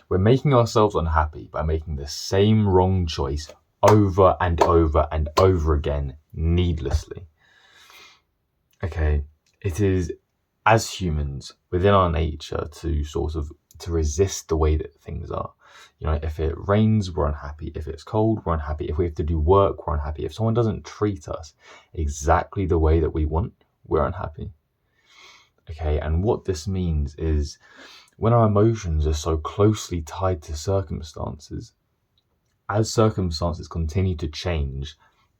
We're making ourselves unhappy by making the same wrong choice over and over and over again, needlessly. Okay, it is, as humans, within our nature to resist the way that things are. If it rains, we're unhappy. If it's cold, we're unhappy. If we have to do work, we're unhappy. If someone doesn't treat us exactly the way that we want, we're unhappy. Okay, and what this means is when our emotions are so closely tied to circumstances, as circumstances continue to change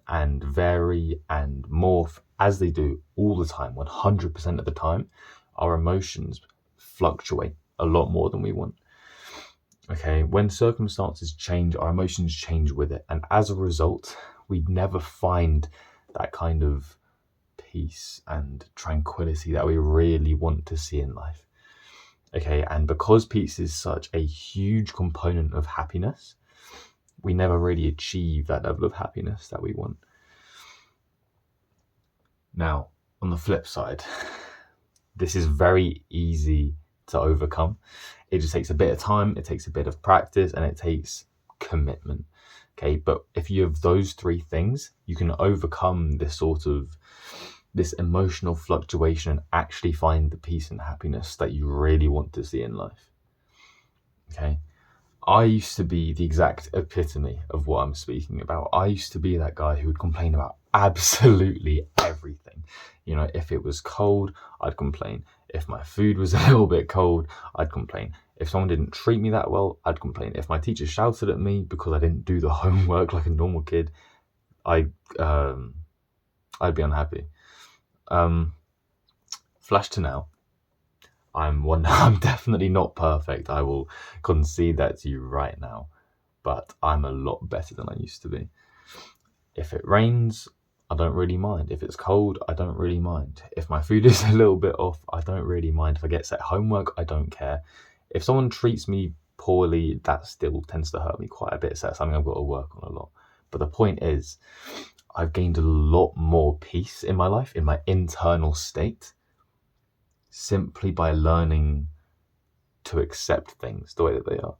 and vary and morph as they do all the time, 100% of the time, our emotions fluctuate a lot more than we want. Okay, when circumstances change, our emotions change with it. And as a result, we never find that kind of peace and tranquility that we really want to see in life. Okay, and because peace is such a huge component of happiness, we never really achieve that level of happiness that we want. Now, on the flip side, this is very easy to overcome. It just takes a bit of time, it takes a bit of practice, and it takes commitment. Okay, but if you have those three things, you can overcome this emotional fluctuation and actually find the peace and happiness that you really want to see in life. Okay, I used to be the exact epitome of what I'm speaking about. I used to be that guy who would complain about absolutely everything. If it was cold, I'd complain. If my food was a little bit cold, I'd complain. If someone didn't treat me that well, I'd complain. If my teacher shouted at me because I didn't do the homework like a normal kid, I'd be unhappy. Flash to now. I'm definitely not perfect. I will concede that to you right now, but I'm a lot better than I used to be. If it rains, I don't really mind. If it's cold, I don't really mind. If my food is a little bit off, I don't really mind. If I get set homework, I don't care. If someone treats me poorly, that still tends to hurt me quite a bit. So that's something I've got to work on a lot. But the point is, I've gained a lot more peace in my life, in my internal state, simply by learning to accept things the way that they are.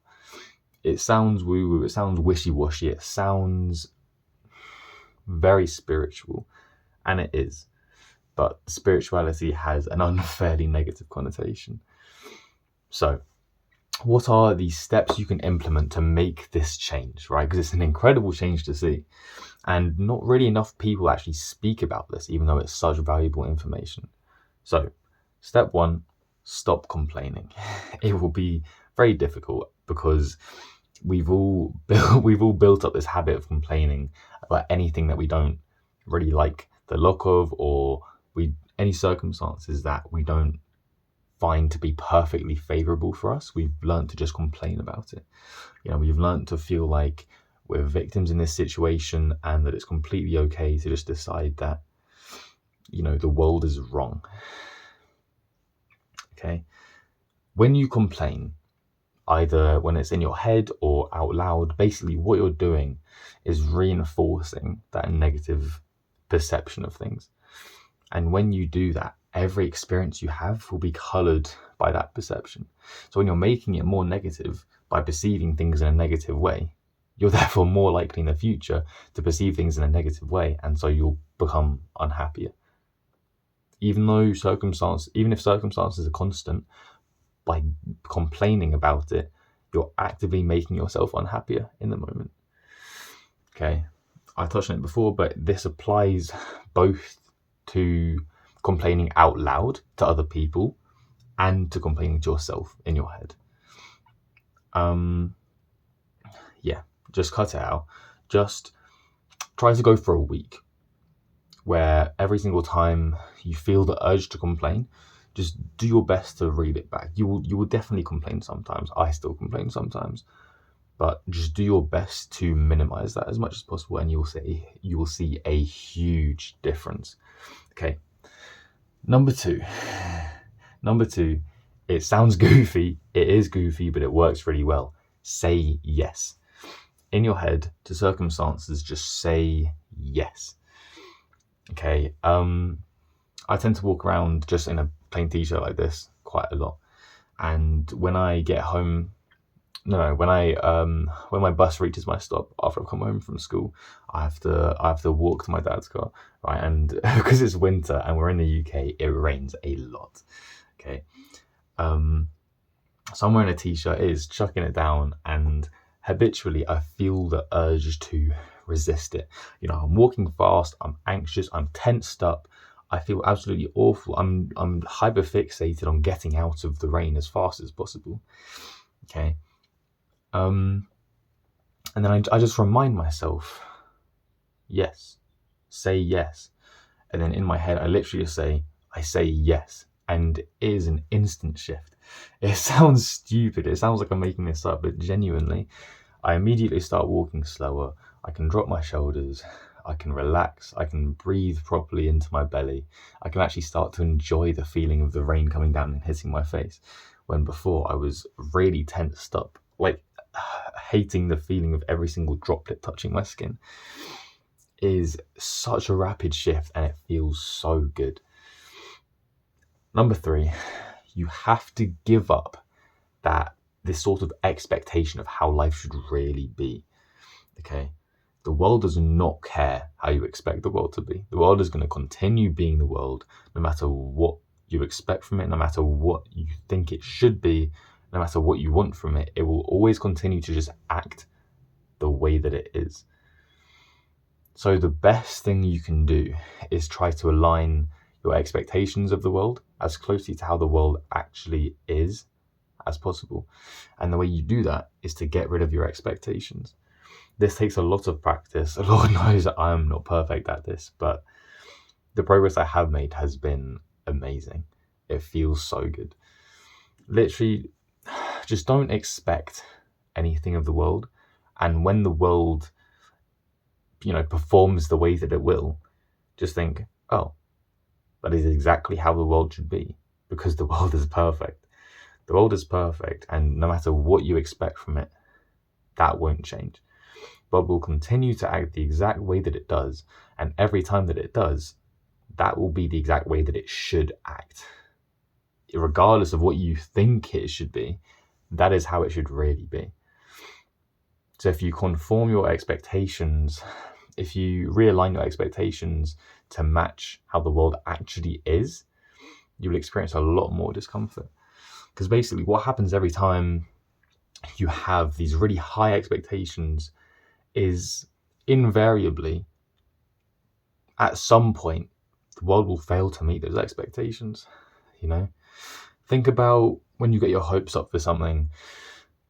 It sounds woo-woo, it sounds wishy-washy, it sounds very spiritual, and it is. But spirituality has an unfairly negative connotation. So, what are the steps you can implement to make this change, right? Because it's an incredible change to see. And not really enough people actually speak about this, even though it's such valuable information. So, step 1, stop complaining. It will be very difficult because we've all built up this habit of complaining about anything that we don't really like the look of, or any circumstances that we don't find to be perfectly favorable for us. We've learned to just complain about it. We've learned to feel like we're victims in this situation and that it's completely okay to just decide that, the world is wrong. Okay. When you complain, either when it's in your head or out loud, basically what you're doing is reinforcing that negative perception of things. And when you do that, every experience you have will be colored by that perception. So when you're making it more negative by perceiving things in a negative way, you're therefore more likely in the future to perceive things in a negative way, and so you'll become unhappier. Even if circumstances are constant, by complaining about it, you're actively making yourself unhappier in the moment. Okay, I touched on it before, but this applies both to complaining out loud to other people and to complaining to yourself in your head. Just cut it out. Just try to go for a week where every single time you feel the urge to complain, just do your best to reel it back. You will definitely complain sometimes. I still complain sometimes, but just do your best to minimize that as much as possible, and you will see a huge difference. Okay. Number two, it sounds goofy. It is goofy, but it works really well. Say yes. In your head to circumstances, just say yes. Okay. I tend to walk around just in a plain t-shirt like this quite a lot. And when I get home, no, when my bus reaches my stop after I've come home from school, I have to walk to my dad's car, right? And because it's winter and we're in the UK, it rains a lot. Okay. So I'm wearing a t-shirt, it is chucking it down, and habitually I feel the urge to resist it. You know, I'm walking fast, I'm anxious, I'm tensed up, I feel absolutely awful. I'm hyperfixated on getting out of the rain as fast as possible. Okay. And then I just remind myself, yes, say yes. And then in my head, I literally just I say yes. And it is an instant shift. It sounds stupid. It sounds like I'm making this up, but genuinely, I immediately start walking slower. I can drop my shoulders. I can relax. I can breathe properly into my belly. I can actually start to enjoy the feeling of the rain coming down and hitting my face. When before I was really tensed up, like hating the feeling of every single droplet touching my skin. Is such a rapid shift and it feels so good. Number 3, you have to give up this sort of expectation of how life should really be. Okay, the world does not care how you expect the world to be. The world is going to continue being the world no matter what you expect from it, no matter what you think it should be, no matter what you want from it. It will always continue to just act the way that it is. So the best thing you can do is try to align your expectations of the world as closely to how the world actually is as possible. And the way you do that is to get rid of your expectations. This takes a lot of practice. Lord knows I am not perfect at this, but the progress I have made has been amazing. It feels so good. Literally, just don't expect anything of the world. And when the world performs the way that it will, just think, oh, that is exactly how the world should be, because the world is perfect. The world is perfect, and no matter what you expect from it, that won't change. But will continue to act the exact way that it does, and every time that it does, that will be the exact way that it should act. Regardless of what you think it should be, that is how it should really be. So if you conform your expectations, if you realign your expectations to match how the world actually is, you will experience a lot more discomfort. Because basically what happens every time you have these really high expectations is invariably, at some point, the world will fail to meet those expectations. Think about when you get your hopes up for something.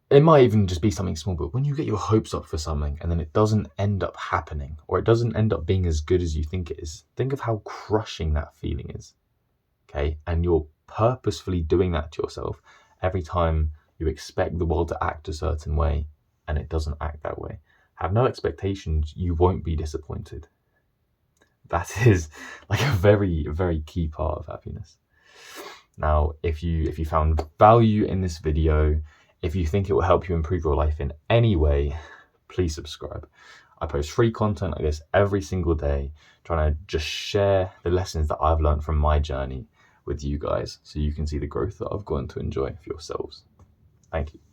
It might even just be something small, but when you get your hopes up for something and then it doesn't end up happening, or it doesn't end up being as good as you think it is, think of how crushing that feeling is. Okay, and you're purposefully doing that to yourself every time you expect the world to act a certain way and it doesn't act that way. Have no expectations, you won't be disappointed. That is like a very, very key part of happiness. Now, if you found value in this video, if you think it will help you improve your life in any way, please subscribe. I post free content like this every single day, trying to just share the lessons that I've learned from my journey with you guys, so you can see the growth that I've gone to enjoy for yourselves. Thank you.